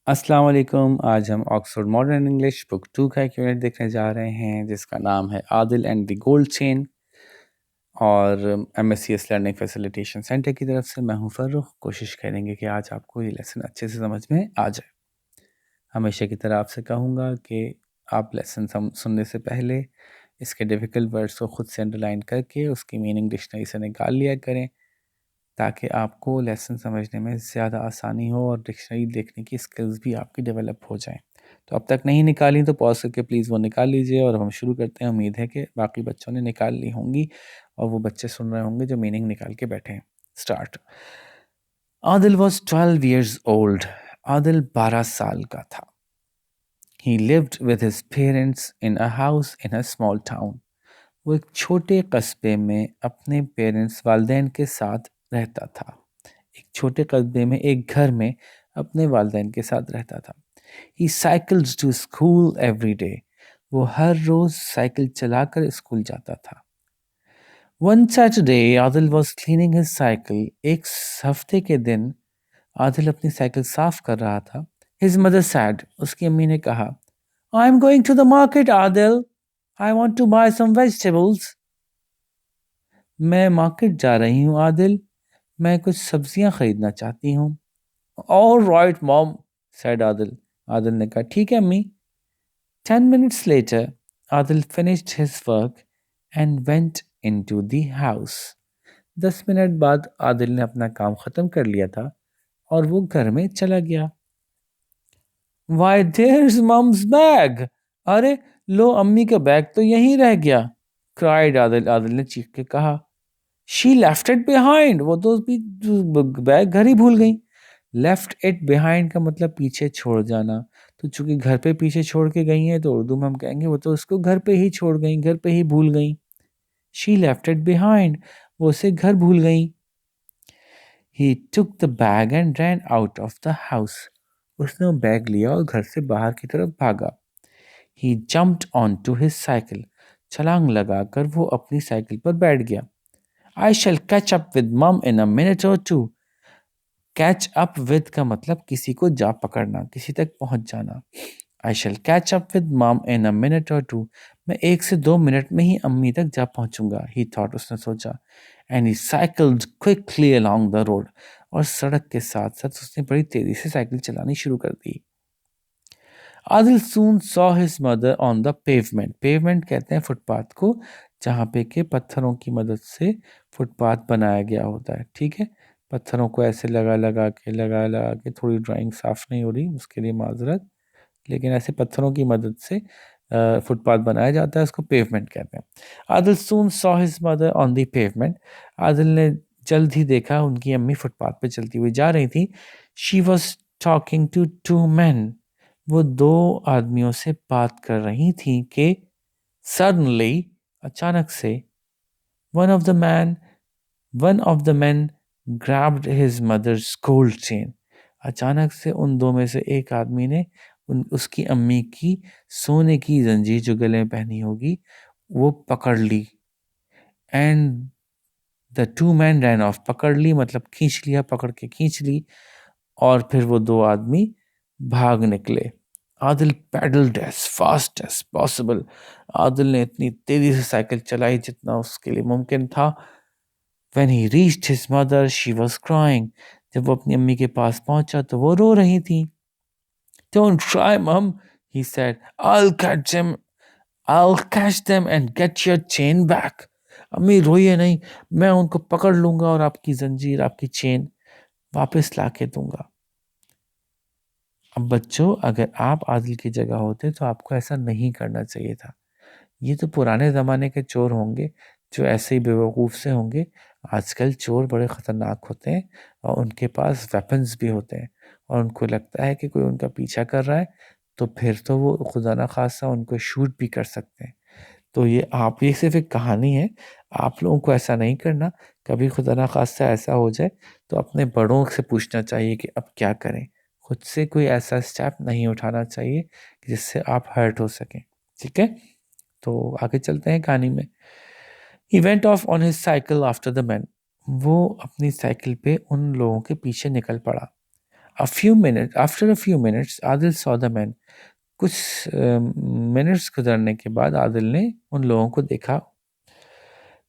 अस्सलाम वालेकुम। आज हम ऑक्सफोर्ड मॉडर्न इंग्लिश बुक 2 का एक यूनिट देखने जा रहे हैं जिसका नाम है Adil and the gold chain और एमएससीएस लर्निंग फैसिलिटेशन सेंटर की तरफ से मैं हूं फ़र्रुख। कोशिश करेंगे कि आज आपको ये लेसन अच्छे से समझ में आ जाए। हमेशा की तरह आपसे कहूँगा कि आप लेसन सुनने से पहले इसके डिफ़िकल्ट वर्ड्स को खुद से अंडरलाइन करके उसकी मीनिंग डिक्शनरी से निकाल लिया करें ताकि आपको लेसन समझने में ज़्यादा आसानी हो और डिक्शनरी देखने की स्किल्स भी आपकी डेवलप हो जाएं। तो अब तक नहीं निकाली तो पॉज़ करके प्लीज़ वो निकाल लीजिए और हम शुरू करते हैं। उम्मीद है कि बाकी बच्चों ने निकाल ली होंगी और वो बच्चे सुन रहे होंगे जो मीनिंग निकाल के बैठे हैं। Start. Adil was 12 years old। Adil 12 साल का था। He lived with his parents in a house in a small town। वो एक छोटे कस्बे में अपने पेरेंट्स वालदैन के साथ रहता था। एक छोटे कस्बे में एक घर में अपने वालदैन के साथ रहता था। He cycled to school every day। वो हर रोज साइकिल चलाकर स्कूल जाता था। One Saturday, Adil was cleaning his cycle। एक हफ्ते के दिन आदिल अपनी साइकिल साफ कर रहा था। His mother said। उसकी अम्मी ने कहा, I'm going to the market, Adil. I want to buy some vegetables। मैं मार्केट जा रही हूँ आदिल, मैं कुछ सब्जियां खरीदना चाहती हूँ। All right, mom, said Adil. Adil ने कहा, ठीक है अम्मी। 10 minutes later, Adil finished his work and went into the house। 10 minute बाद आदिल ने अपना काम खत्म कर लिया था और वो घर में चला गया। Why, there's mom's bag। अरे लो, अम्मी का बैग तो यहीं रह गया। cried आदिल। आदिल ने चीख के कहा, She left it behind। वो तो भी बैग घर ही भूल गई। Left it behind का मतलब पीछे छोड़ जाना। तो चूंकि घर पे पीछे छोड़ के गई हैं तो उर्दू में हम कहेंगे वो तो उसको घर पे ही छोड़ गई, घर पे ही भूल गई। She left it behind। वो उसे घर भूल गई। He took the bag and ran out of the house। उसने वो बैग लिया और घर से बाहर की तरफ भागा। He jumped onto his cycle। छलांग लगाकर वो अपनी साइकिल पर बैठ गया। I shall catch up with mom in a minute or two। Catch up with का मतलब किसी को जा पकड़ना, किसी तक पहुंच जाना। I shall catch up with mom in a minute or two. मैं 1 से 2 मिनट में ही अम्मी तक जा पहुंचूंगा। ही थॉट, उसने सोचा। And he cycled quickly along the road. और सड़क के साथ साथ उसने बड़ी तेजी से साइकिल चलानी शुरू कर दी। Adil soon saw his mother on the pavement. Pavement कहते हैं फुटपाथ को, जहाँ पे के पत्थरों की मदद से फुटपाथ बनाया गया होता है। ठीक है, पत्थरों को ऐसे लगा लगा के थोड़ी ड्राइंग साफ नहीं हो रही, उसके लिए माजरत। लेकिन ऐसे पत्थरों की मदद से फुटपाथ बनाया जाता है, उसको पेवमेंट कहते हैं। Adil soon saw his mother on the pavement. Adil ने जल्द ही देखा उनकी अम्मी फुटपाथ पे चलती हुई जा रही थी। She was talking to 2 men। वो 2 आदमियों से बात कर रही थी कि सडनली, अचानक से, one of the man one of the man grabbed his mother's gold chain. अचानक से उन दो में से एक आदमी ने उसकी अम्मी की सोने की जंजीर जो गले में पहनी होगी वो पकड़ ली। And the 2 men ran off. पकड़ ली मतलब खींच लिया, पकड़ के खींच ली और फिर वो 2 आदमी भाग निकले। Adil paddled as fast as possible. Adil ने इतनी तेजी से साइकिल चलाई जितना उसके लिए मुमकिन था। When he reached his mother, she was crying। जब वो अपनी अम्मी के पास पहुंचा तो वो रो रही थी। Don't cry, mom, he said। I'll catch them and get your chain back। अम्मी रोइए नहीं, मैं उनको पकड़ लूंगा और आपकी जंजीर, आपकी चेन वापस ला के दूंगा। अब बच्चों, अगर आप आदिल की जगह होते तो आपको ऐसा नहीं करना चाहिए था। ये तो पुराने ज़माने के चोर होंगे जो ऐसे ही बेवकूफ़ से होंगे। आजकल चोर बड़े ख़तरनाक होते हैं और उनके पास वेपन्स भी होते हैं और उनको लगता है कि कोई उनका पीछा कर रहा है तो फिर तो वो खुदा ना खासा उनको शूट भी कर सकते हैं। तो ये सिर्फ़ एक कहानी है, आप लोगों को ऐसा नहीं करना। कभी खुदा ना खास्ता ऐसा हो जाए तो अपने बड़ों से पूछना चाहिए कि अब क्या करें। खुद से कोई ऐसा स्टेप नहीं उठाना चाहिए जिससे आप हर्ट हो सकें। ठीक है? तो आगे चलते हैं कहानी में। He went off on his cycle after the men। वो अपनी साइकिल पे उन लोगों के पीछे निकल पड़ा। After a few minutes, Adil saw the men. कुछ मिनट्स गुजरने के बाद आदिल ने उन लोगों को देखा.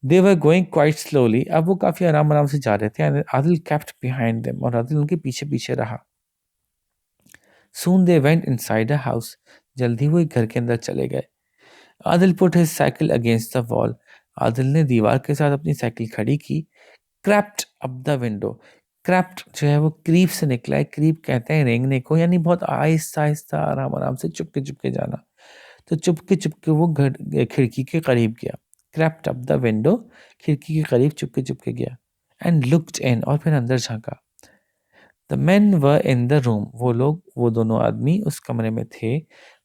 They were going quite slowly. अब वो काफी आराम आराम से जा रहे थे. And Adil kept behind them. और आदिल उनके पीछे पीछे रहा. Soon they went inside a house. जल्दी वो एक घर के अंदर चले गए. Adil put his cycle against the wall. Adil ने दीवार के साथ अपनी साइकिल खड़ी की. Crept up the window. Crept जो है वो क्रीप से निकला है. क्रीप कहते हैं रेंगने को, यानी बहुत आहिस्ता आहिस्ता आराम आराम से चुपके चुपके जाना. तो चुपके चुपके वो घर खिड़की के करीब गया. Crept up the window. खिड़की के करीब चुपके चुपके गया. And looked in. और फिर अंदर झांका. The men were in the room. वो दोनों आदमी उस कमरे में थे.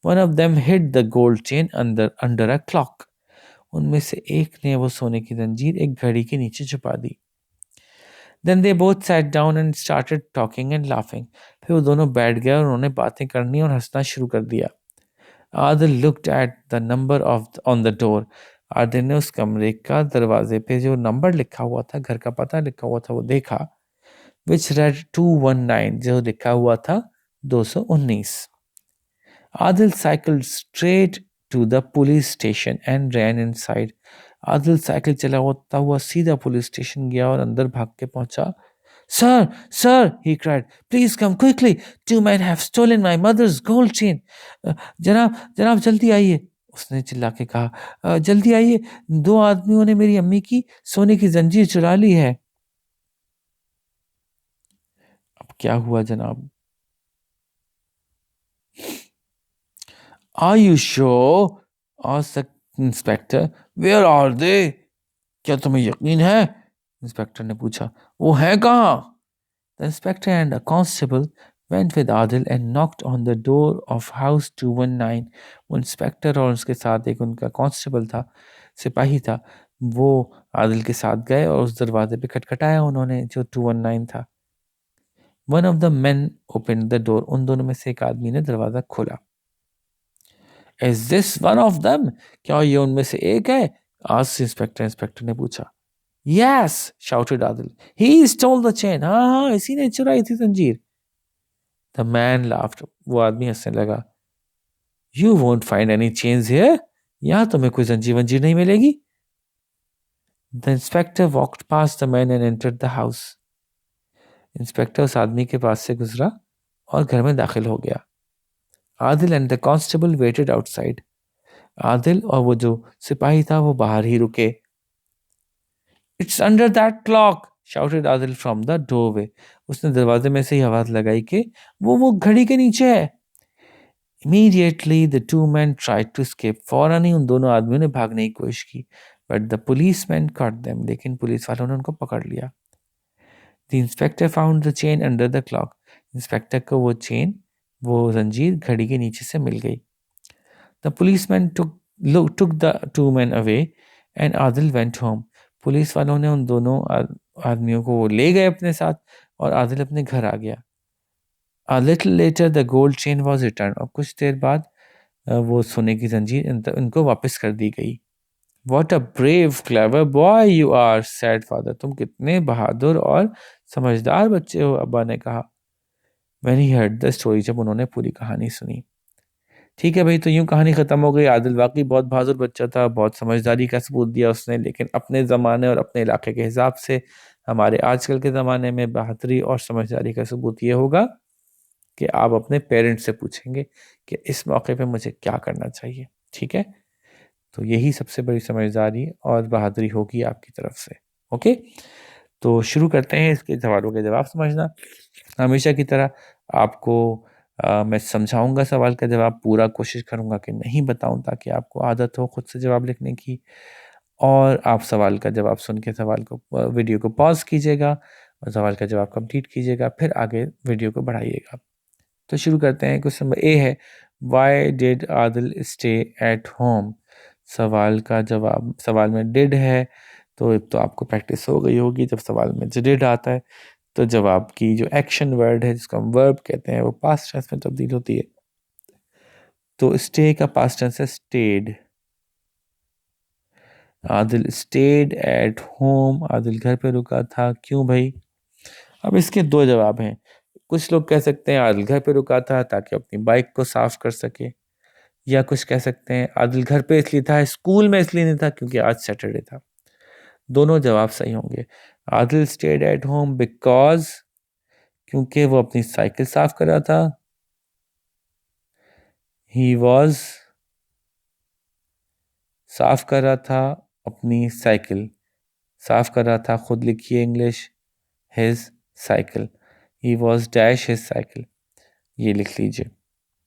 One of them hid the gold chain under a clock. उनमें से एक ने वो सोने की जंजीर एक घड़ी के नीचे छुपा दी. Then they both sat down and started talking and laughing. फिर वो दोनों बैठ गए और उन्होंने बातें करनी और हंसना शुरू कर दिया. Adil looked at the number on the door. Adil ने उस कमरे का दरवाजे पे जो नंबर लिखा हुआ था, घर का पता लिखा हुआ था, वो देखा. Which read 219, जो लिखा हुआ था 219. Adil cycled straight to the police station and ran inside. Adil cycle चलाता हुआ सीधा पुलिस स्टेशन गया और अंदर भाग के पहुंचा. Sir, sir, he cried, please come quickly. 2 men have stolen my mother's gold chain. जनाब जल्दी आइए, उसने चिल्ला के कहा. जल्दी आइए, 2 आदमियों ने मेरी अम्मी की सोने की जंजीर चुरा ली है. अब क्या हुआ जनाब? Are you sure? asked the inspector. Where are they? क्या तुम्हें यकीन है? इंस्पेक्टर ने पूछा. वो है कहाँ? The inspector and a constable went with Adil and knocked on the door of house 219. वो इंस्पेक्टर और उसके साथ एक उनका कांस्टेबल था, सिपाही था. वो आदिल के साथ गए और उस दरवाजे पे खटखटाया उन्होंने, जो 219 था. One of the men opened the door. उन दोनों में से एक आदमी ने दरवाजा खोला. Is this one of them? क्या ये उनमें से एक है? asked इंस्पेक्टर ने पूछा. Yes, shouted Adil. He stole the chain. हाँ, इसी ने चुराई थी जंजीर. The man laughed. वो आदमी हंसने लगा. You won't find any chains here. यहाँ तुम्हें कोई जंजीर वंजीर नहीं मिलेगी. The inspector walked past the man and entered the house. Inspector उस आदमी के पास से गुजरा और घर में दाखिल हो गया. Adil and the constable waited outside. Adil और वो जो सिपाही था वो बाहर ही रुके. It's under that clock, shouted Adil from the doorway. उसने दरवाजे में से ही आवाज लगाई कि वो घड़ी के नीचे है. Immediately the 2 men tried to escape. फौरन ही उन दोनों आदमियों ने भागने की कोशिश की. But the policemen caught them. लेकिन पुलिस वालों ने उनको पकड़ लिया. The inspector found the chain under the clock. Inspector को वो जंजीर घड़ी के नीचे से मिल गई. The policeman took the 2 men away and Adil went home. Police वालों ने उन दोनों आदमियों को ले गए अपने साथ और आदिल अपने घर आ गया. A little later the gold chain was returned. और कुछ देर बाद वो सोने की जंजीर इनको वापस कर दी गई. What a brave, clever boy you are, said father. तुम कितने बहादुर और समझदार बच्चे हो, अब्बा ने कहा. When he heard the story, जब उन्होंने पूरी कहानी सुनी. ठीक है भाई, तो यूं कहानी खत्म हो गई. आदिल वाकई बहुत बहादुर बच्चा था, बहुत समझदारी का सबूत दिया उसने. लेकिन अपने ज़माने और अपने इलाके के हिसाब से हमारे आजकल के ज़माने में बहादुरी और समझदारी का सबूत ये होगा कि आप अपने पेरेंट्स से पूछेंगे कि इस मौके पे मुझे क्या करना चाहिए. ठीक है, तो यही सबसे बड़ी समझदारी और बहादुरी होगी आपकी तरफ से. ओके, तो शुरू करते हैं इसके सवालों के जवाब समझना. हमेशा की तरह आपको मैं समझाऊंगा सवाल का जवाब, पूरा कोशिश करूंगा कि नहीं बताऊं ताकि आपको आदत हो खुद से जवाब लिखने की. और आप सवाल का जवाब सुन के वीडियो को पॉज कीजिएगा और सवाल का जवाब कंप्लीट कीजिएगा, फिर आगे वीडियो को बढ़ाइएगा. तो शुरू करते हैं. क्वेश्चन नंबर ए है, why did Adil stay at home. सवाल में डिड है, तो आपको प्रैक्टिस हो गई होगी. जब सवाल में डिड आता है तो जवाब की जो एक्शन वर्ड है, जिसको हम वर्ब कहते हैं, वो पास्ट टेंस में तब्दील होती है. तो स्टे का पास्ट टेंस है stayed. Adil stayed at home. Adil घर पे रुका था. क्यों भाई? अब इसके 2 जवाब हैं. कुछ लोग कह सकते हैं आदिल घर पे रुका था ताकि अपनी बाइक को साफ कर सके, या कुछ कह सकते हैं आदिल घर पे इसलिए था, स्कूल में इसलिए नहीं था क्योंकि आज सैटरडे था। दोनों जवाब सही होंगे। Adil stayed at home because, क्योंकि वो अपनी साइकिल साफ कर रहा था। ही वॉज, साफ कर रहा था अपनी साइकिल, साफ कर रहा था, खुद लिखिए English, his cycle. He was dash his cycle, ये लिख लीजिए।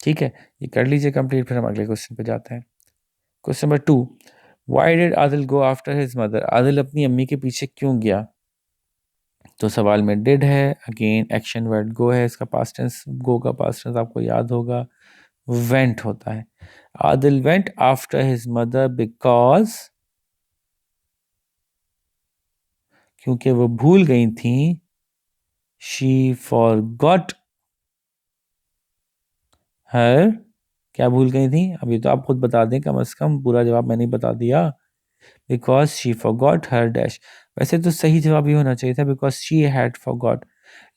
ठीक है, ये कर लीजिए कंप्लीट, फिर हम अगले क्वेश्चन पे जाते हैं। Question number 2, why did Adil go after his mother, Adil अपनी अम्मी के पीछे क्यों गया? तो सवाल में डिड है, अगेन एक्शन वर्ड गो है, इसका पास्ट टेंस, गो का पास्ट टेंस आपको याद होगा वेंट होता है। Adil went after his mother because, क्योंकि वो भूल गई थी, शी फॉरगॉट हर, क्या भूल गई थी? अभी तो आप खुद बता दें, कम से कम पूरा जवाब मैंने ही बता दिया। Because she forgot her dash, वैसे तो सही जवाब ये होना चाहिए था बिकॉज शी हैड फॉरगॉट,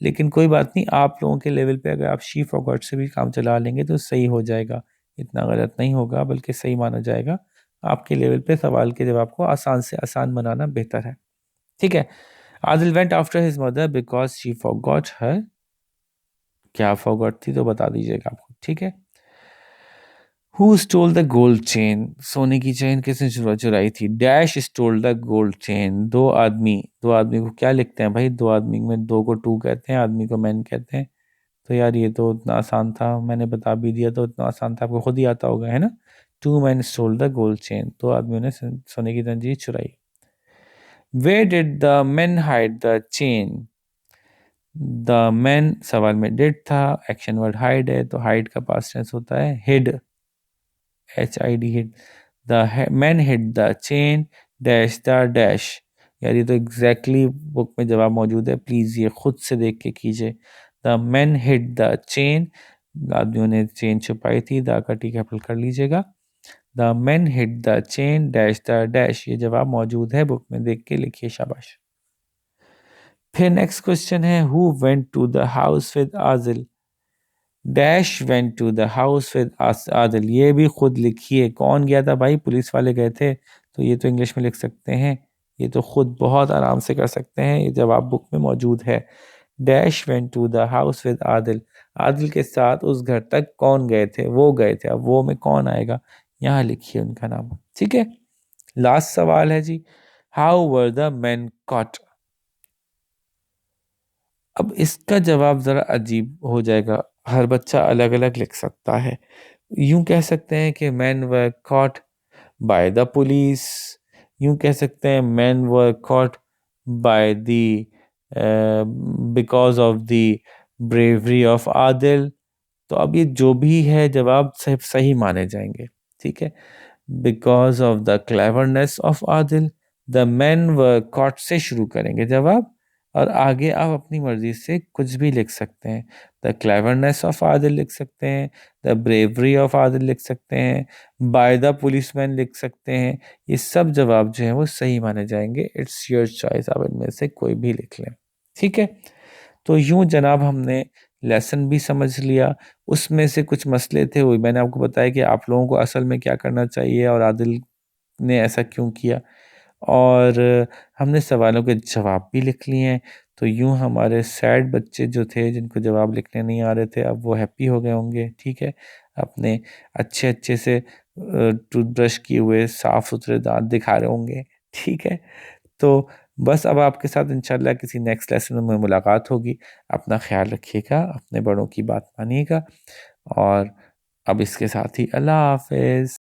लेकिन कोई बात नहीं, आप लोगों के लेवल पे अगर आप शी फॉरगॉट से भी काम चला लेंगे तो सही हो जाएगा, इतना गलत नहीं होगा बल्कि सही माना जाएगा। आपके लेवल पे सवाल के जवाब को आसान से आसान बनाना बेहतर है। ठीक है, Adil went after his mother because she forgot हर, क्या फॉरगॉट थी तो बता दीजिएगा आपको। ठीक है, who stole the gold chain, सोने की चेन किसने चुराई थी? Dash stall the gold chain, दो आदमी, दो आदमी को क्या लिखते हैं भाई? दो आदमी में दो को टू कहते हैं, आदमी को मैन कहते हैं। तो यार ये तो उतना आसान था, मैंने बता भी दिया तो उतना आसान था, आपको खुद ही आता होगा, है ना? Two man stole the gold chain, दो आदमियों ने सोने की जंजीर चुराई। Where did the man hide the chain, the man सवाल में डिड था, एक्शन वर्ड हाइड है, तो हाइड का पास्ट टेंस होता है hide, HID hid, the man hid the chain dash the dash। यार ये तो एग्जैक्टली बुक में जवाब मौजूद है, प्लीज ये खुद से देख के कीजिए। The man hid the chain, आदमियों ने चेन छुपाई थी, द का टी कैपिटल कर लीजिएगा। The man hid the chain dash the dash, ये जवाब मौजूद है बुक में, देख के लिखिए, शाबाश। फिर नेक्स्ट क्वेश्चन है, who went to the house with Adil, dash went to the house with Adil, ये भी खुद लिखिए, कौन गया था भाई? पुलिस वाले गए थे, तो ये तो इंग्लिश में लिख सकते हैं, ये तो खुद बहुत आराम से कर सकते हैं, ये जवाब बुक में मौजूद है। Dash went to the house with Adil, Adil के साथ उस घर तक कौन गए थे? वो गए थे, अब वो में कौन आएगा? यहाँ लिखिए उनका नाम। ठीक है, लास्ट सवाल है जी, how were the man caught, अब इसका जवाब जरा अजीब हो जाएगा, हर बच्चा अलग अलग लिख सकता है। यूं कह सकते हैं कि man were caught by the police, यूं कह सकते हैं man were caught by the because of the bravery of Adil. तो अब ये जो भी है जवाब सही सही माने जाएंगे। ठीक है, because of the cleverness of Adil, the man were caught से शुरू करेंगे जवाब, और आगे आप अपनी मर्जी से कुछ भी लिख सकते हैं। द क्लेवरनेस ऑफ आदिल लिख सकते हैं, द ब्रेवरी ऑफ आदिल लिख सकते हैं, बाय द पुलिसमैन लिख सकते हैं, ये सब जवाब जो है वो सही माने जाएंगे। इट्स योर चॉइस, आप इनमें से कोई भी लिख लें। ठीक है, तो यूं जनाब हमने लेसन भी समझ लिया, उसमें से कुछ मसले थे वही मैंने आपको बताया कि आप लोगों को असल में क्या करना चाहिए और आदिल ने ऐसा क्यों किया, और हमने सवालों के जवाब भी लिख लिए हैं। तो यूं हमारे सैड बच्चे जो थे जिनको जवाब लिखने नहीं आ रहे थे, अब वो हैप्पी हो गए होंगे। ठीक है, अपने अच्छे अच्छे से टूथब्रश किए हुए साफ सुथरे दांत दिखा रहे होंगे। ठीक है, तो बस अब आपके साथ इंशाल्लाह किसी नेक्स्ट लेसन में मुलाकात होगी। अपना ख्याल रखिएगा, अपने बड़ों की बात मानिएगा, और अब इसके साथ ही अल्लाह हाफिज़।